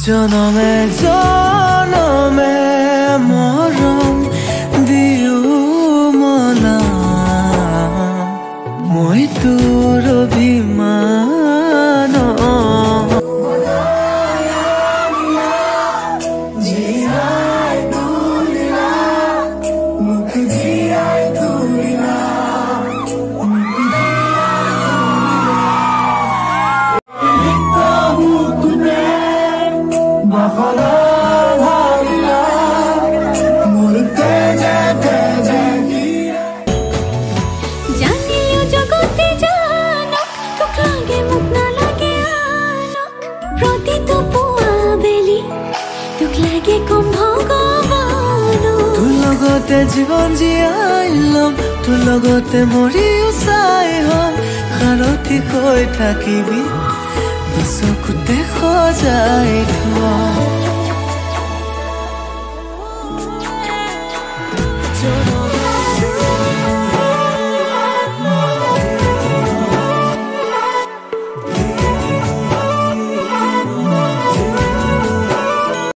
জনমে জনমে মৰম দিও মনাম মই তোৰ অভিমান জীবন জীয়াই লম তোৰ লগতে মৰিও চাই হম সাৰথি হৈ থাকিবি চকুতে সজাই থোৱা